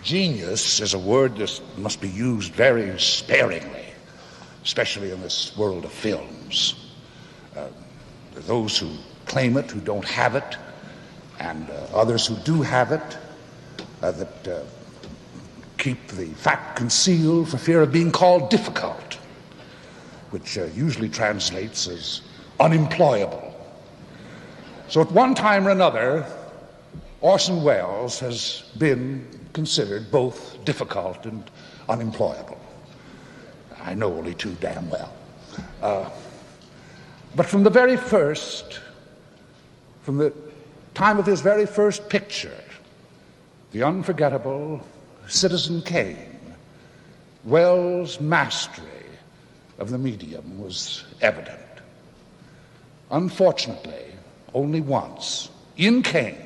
Genius is a word that must be used very sparingly, especially in this world of films. There are those who claim it, who don't have it, and others who do have it, that keep the fact concealed for fear of being called difficult, which usually translates as unemployable. So at one time or another, Orson Welles has been considered both difficult and unemployable. I know only too damn well. But from the time of his very first picture, the unforgettable Citizen Kane, Welles' mastery of the medium was evident. Unfortunately, only once, in Kane,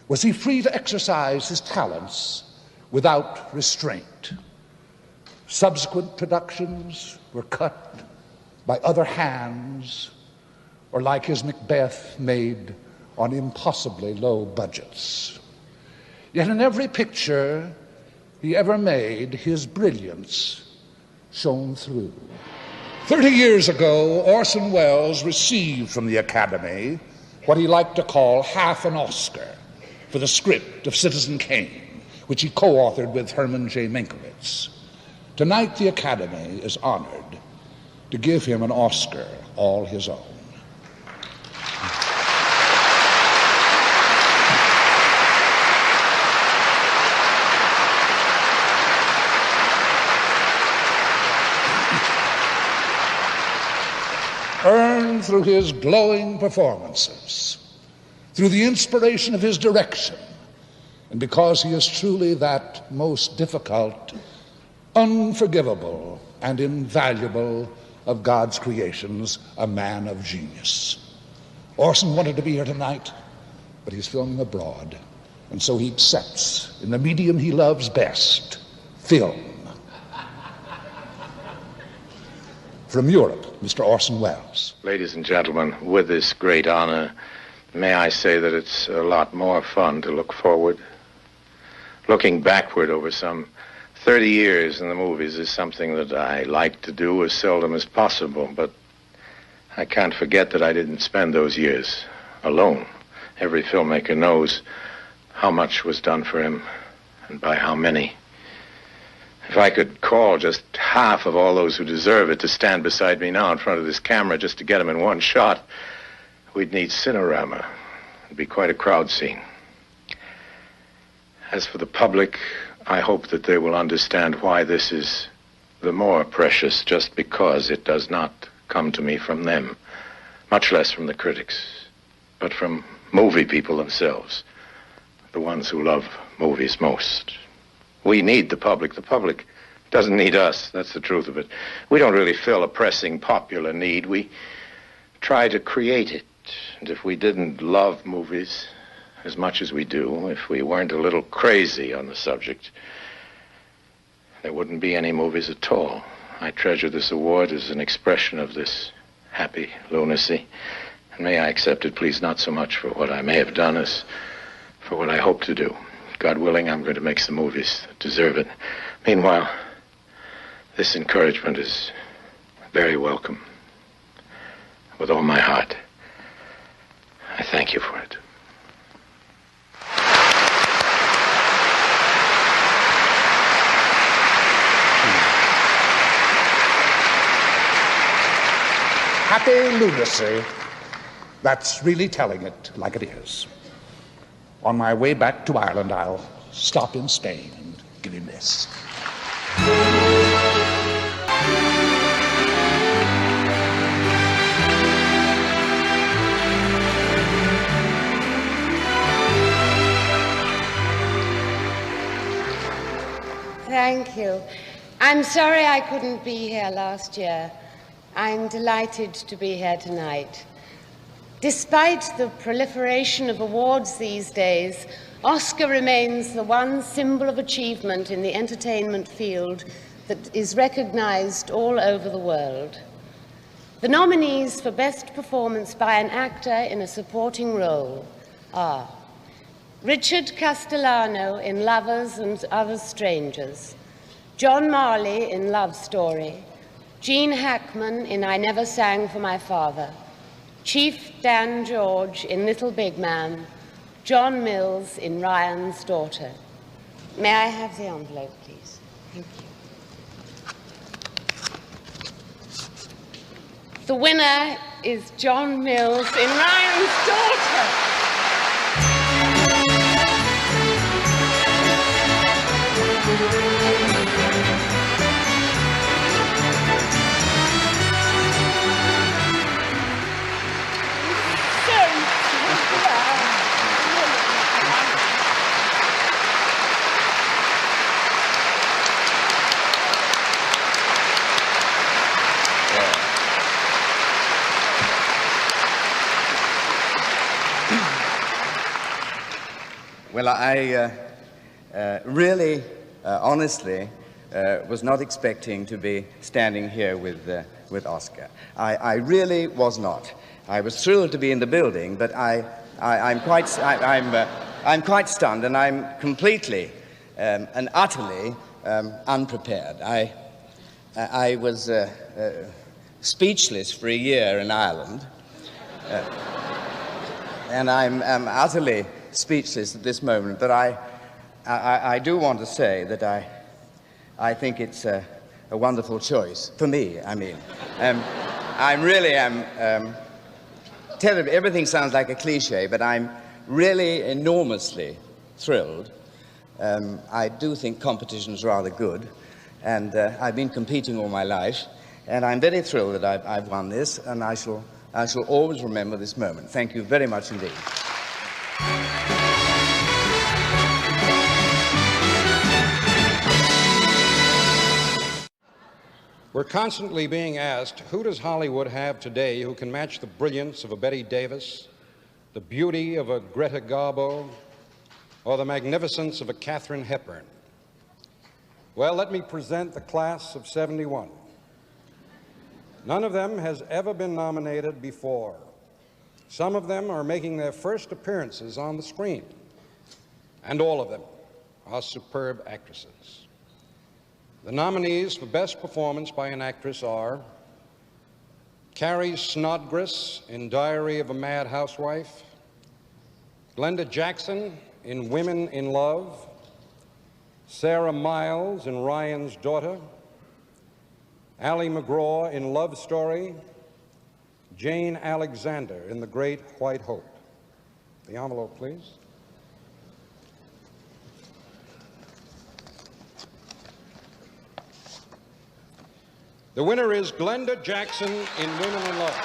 was he free to exercise his talents without restraint. Subsequent productions were cut by other hands, or like his Macbeth, made on impossibly low budgets. Yet in every picture he ever made, his brilliance shone through. 30 years ago, Orson Welles received from the Academy what he liked to call half an Oscar for the script of Citizen Kane, which he co-authored with Herman J. Mankiewicz. Tonight, the Academy is honored to give him an Oscar all his own. Earned through his glowing performances, through the inspiration of his direction, and because he is truly that most difficult, unforgivable, and invaluable of God's creations, a man of genius. Orson wanted to be here tonight, but he's filming abroad, and so he accepts in the medium he loves best, film. From Europe, Mr. Orson Welles. Ladies and gentlemen, with this great honor, may I say that it's a lot more fun to look forward. Looking backward over some 30 years in the movies is something that I like to do as seldom as possible, but I can't forget that I didn't spend those years alone. Every filmmaker knows how much was done for him and by how many. If I could call just half of all those who deserve it to stand beside me now in front of this camera just to get them in one shot, we'd need Cinerama. It'd be quite a crowd scene. As for the public, I hope that they will understand why this is the more precious just because it does not come to me from them, much less from the critics, but from movie people themselves, the ones who love movies most. We need the public. The public doesn't need us. That's the truth of it. We don't really fill a pressing popular need. We try to create it. And if we didn't love movies as much as we do, if we weren't a little crazy on the subject, there wouldn't be any movies at all. I treasure this award as an expression of this happy lunacy. And may I accept it, please, not so much for what I may have done as for what I hope to do. God willing, I'm going to make some movies that deserve it. Meanwhile, this encouragement is very welcome. With all my heart, I thank you for it. Happy lunacy. That's really telling it like it is. On my way back to Ireland, I'll stop in Spain and give him this. Thank you. I'm sorry I couldn't be here last year. I'm delighted to be here tonight. Despite the proliferation of awards these days, Oscar remains the one symbol of achievement in the entertainment field that is recognized all over the world. The nominees for Best Performance by an Actor in a Supporting Role are Richard Castellano in Lovers and Other Strangers, John Marley in Love Story, Gene Hackman in I Never Sang for My Father, Chief Dan George in Little Big Man, John Mills in Ryan's Daughter. May I have the envelope, please? Thank you. The winner is John Mills in Ryan's Daughter. Well, I really, honestly, was not expecting to be standing here with Oscar. I really was not. I was thrilled to be in the building, but I'm quite stunned, and I'm completely and utterly unprepared. I was speechless for a year in Ireland, and I'm utterly speechless at this moment, but I do want to say that I think it's a wonderful choice for me. I mean, I really am terribly, everything sounds like a cliche, but I'm really enormously thrilled. I do think competition is rather good, and I've been competing all my life, and I'm very thrilled that I've won this, and I shall always remember this moment. Thank you very much indeed. We're constantly being asked, who does Hollywood have today who can match the brilliance of a Bette Davis, the beauty of a Greta Garbo, or the magnificence of a Katharine Hepburn? Well, let me present the class of '71. None of them has ever been nominated before. Some of them are making their first appearances on the screen, and all of them are superb actresses. The nominees for Best Performance by an Actress are Carrie Snodgrass in Diary of a Mad Housewife, Glenda Jackson in Women in Love, Sarah Miles in Ryan's Daughter, Ali McGraw in Love Story, Jane Alexander in The Great White Hope. The envelope, please. The winner is Glenda Jackson in Women in Love.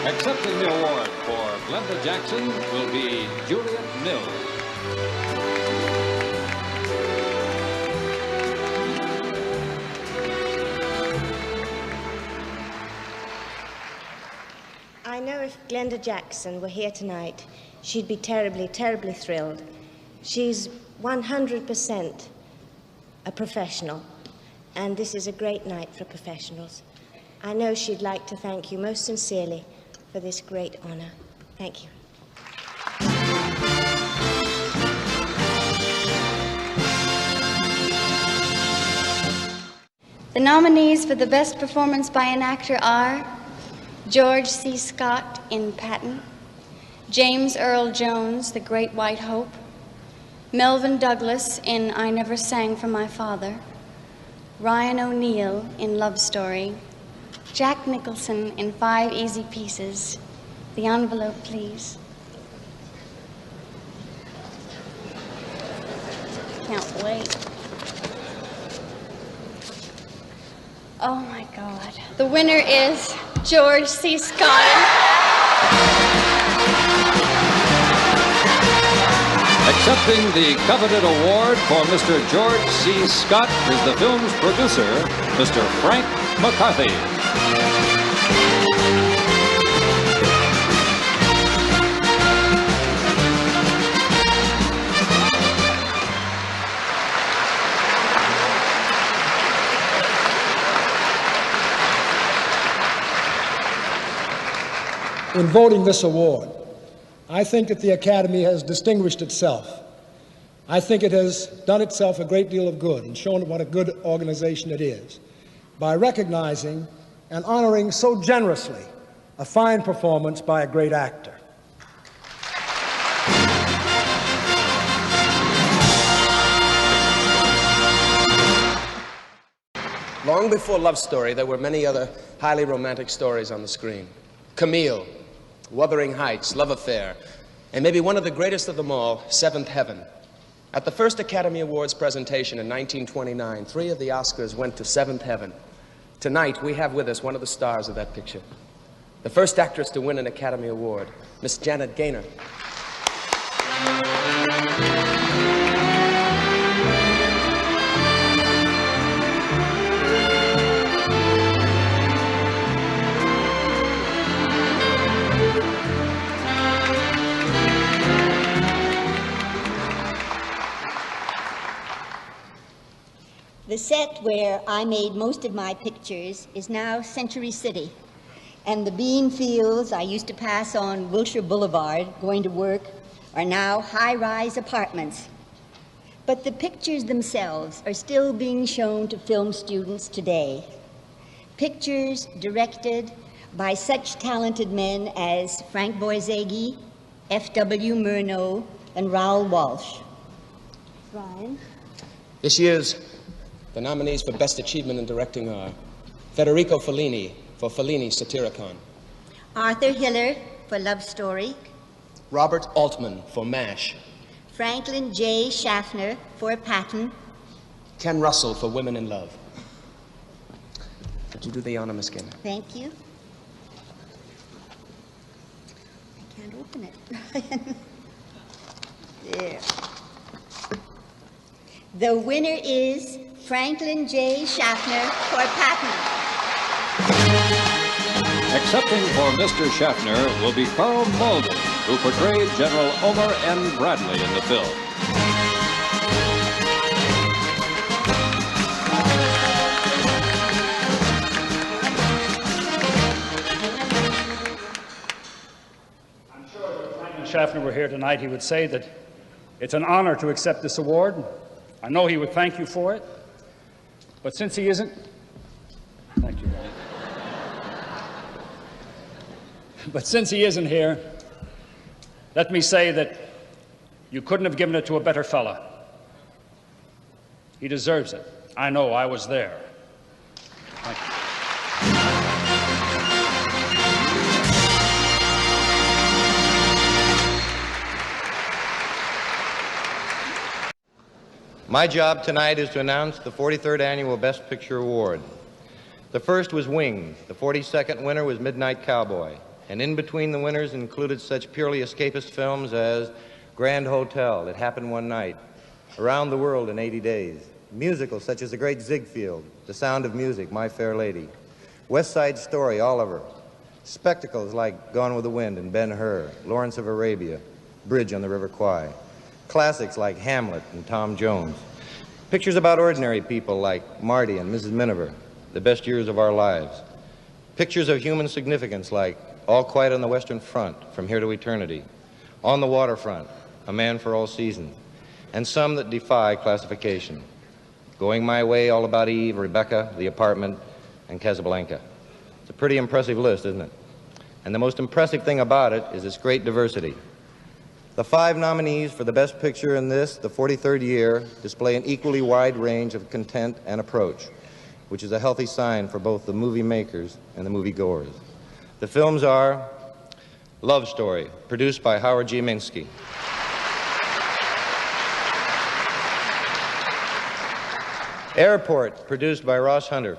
Accepting the award for Glenda Jackson will be Juliet Mills. I know if Glenda Jackson were here tonight, she'd be terribly, terribly thrilled. She's 100% a professional, and this is a great night for professionals. I know she'd like to thank you most sincerely for this great honor. Thank you. The nominees for the Best Performance by an Actor are George C. Scott in Patton, James Earl Jones, The Great White Hope, Melvyn Douglas in I Never Sang for My Father, Ryan O'Neal in Love Story, Jack Nicholson in 5 Easy Pieces. The envelope, please. Can't wait. Oh my God. The winner is George C. Scott. Accepting the coveted award for Mr. George C. Scott is the film's producer, Mr. Frank McCarthy. In voting this award, I think that the Academy has distinguished itself. I think it has done itself a great deal of good and shown what a good organization it is by recognizing and honoring so generously a fine performance by a great actor. Long before Love Story, there were many other highly romantic stories on the screen. Camille, Wuthering Heights, Love Affair, and maybe one of the greatest of them all, Seventh Heaven. At the first Academy Awards presentation in 1929, 3 of the Oscars went to Seventh Heaven. Tonight, we have with us one of the stars of that picture. The first actress to win an Academy Award, Miss Janet Gaynor. The set where I made most of my pictures is now Century City, and the bean fields I used to pass on Wilshire Boulevard going to work are now high-rise apartments. But the pictures themselves are still being shown to film students today. Pictures directed by such talented men as Frank Borzage, F.W. Murnau, and Raoul Walsh. Brian? This year's the nominees for Best Achievement in Directing are Federico Fellini for Fellini's Satyricon, Arthur Hiller for Love Story, Robert Altman for MASH, Franklin J. Schaffner for Patton, Ken Russell for Women in Love. Would you do the honor, Miss Gaynor? Thank you. I can't open it. There. The winner is Franklin J. Schaffner for Patton. Accepting for Mr. Schaffner will be Carl Malden, who portrayed General Omar N. Bradley in the film. I'm sure if Franklin Schaffner were here tonight, he would say that it's an honor to accept this award. I know he would thank you for it. But since he isn't, thank you, Ron. But since he isn't here, let me say that you couldn't have given it to a better fella. He deserves it. I know, I was there. Thank you. My job tonight is to announce the 43rd Annual Best Picture Award. The first was Wings. The 42nd winner was Midnight Cowboy. And in between the winners included such purely escapist films as Grand Hotel, It Happened One Night, Around the World in 80 Days, musicals such as The Great Ziegfeld, The Sound of Music, My Fair Lady, West Side Story, Oliver, spectacles like Gone with the Wind and Ben-Hur, Lawrence of Arabia, Bridge on the River Kwai, classics like Hamlet and Tom Jones, pictures about ordinary people like Marty and Mrs. Miniver, The Best Years of Our Lives, pictures of human significance like All Quiet on the Western Front, From Here to Eternity, On the Waterfront, A Man for All Seasons, and some that defy classification, Going My Way, All About Eve, Rebecca, The Apartment, and Casablanca. It's a pretty impressive list, isn't it? And the most impressive thing about it is its great diversity. The 5 nominees for the Best Picture in this, the 43rd year, display an equally wide range of content and approach, which is a healthy sign for both the movie makers and the moviegoers. The films are Love Story, produced by Howard G. Minsky. Airport, produced by Ross Hunter.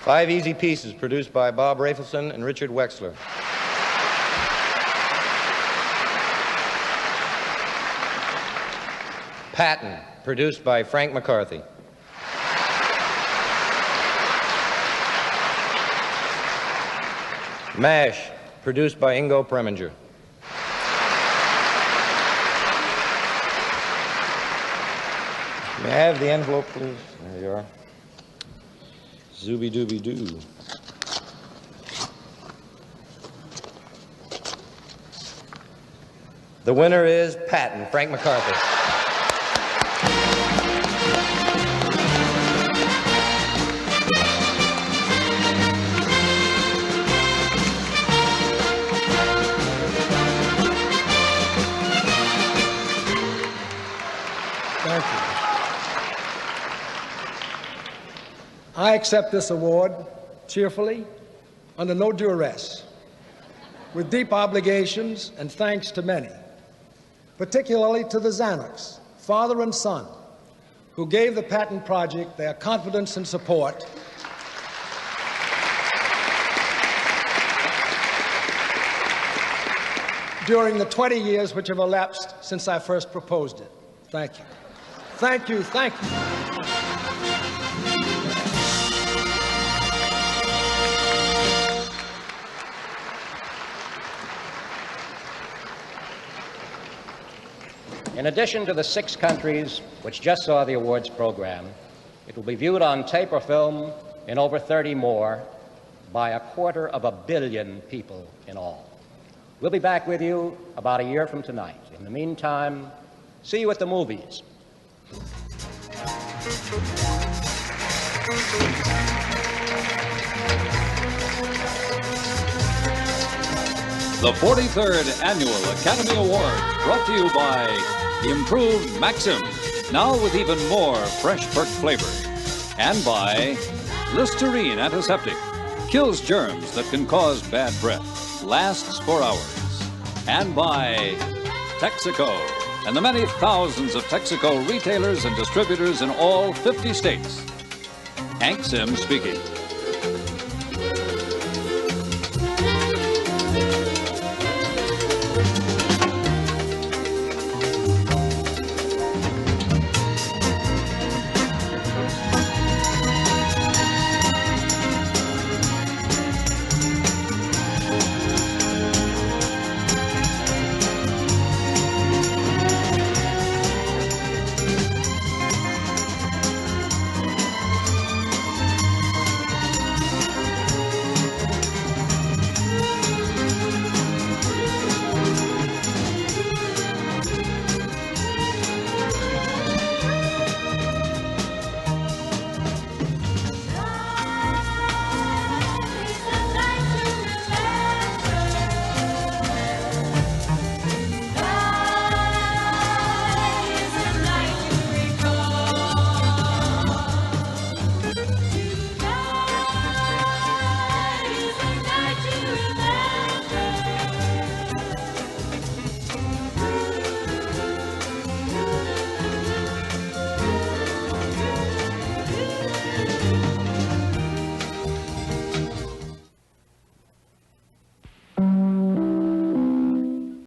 Five Easy Pieces, produced by Bob Rafelson and Richard Wexler. Patton, produced by Frank McCarthy. MASH, produced by Ingo Preminger. May I have the envelope, please? There you are. Zooby-dooby-doo. The winner is Patton, Frank McCarthy. Thank you. I accept this award cheerfully, under no duress, with deep obligations and thanks to many, particularly to the Zanocks, father and son, who gave the Patton Project their confidence and support during the 20 years which have elapsed since I first proposed it. Thank you. Thank you, thank you. In addition to the 6 countries which just saw the awards program, it will be viewed on tape or film in over 30 more by 250 million people in all. We'll be back with you about a year from tonight. In the meantime, see you at the movies. The 43rd Annual Academy Award, brought to you by Improved Maxim, now with even more fresh perk flavor. And by Listerine Antiseptic, kills germs that can cause bad breath, lasts for hours. And by Texaco, and the many thousands of Texaco retailers and distributors in all 50 states. Hank Sims speaking.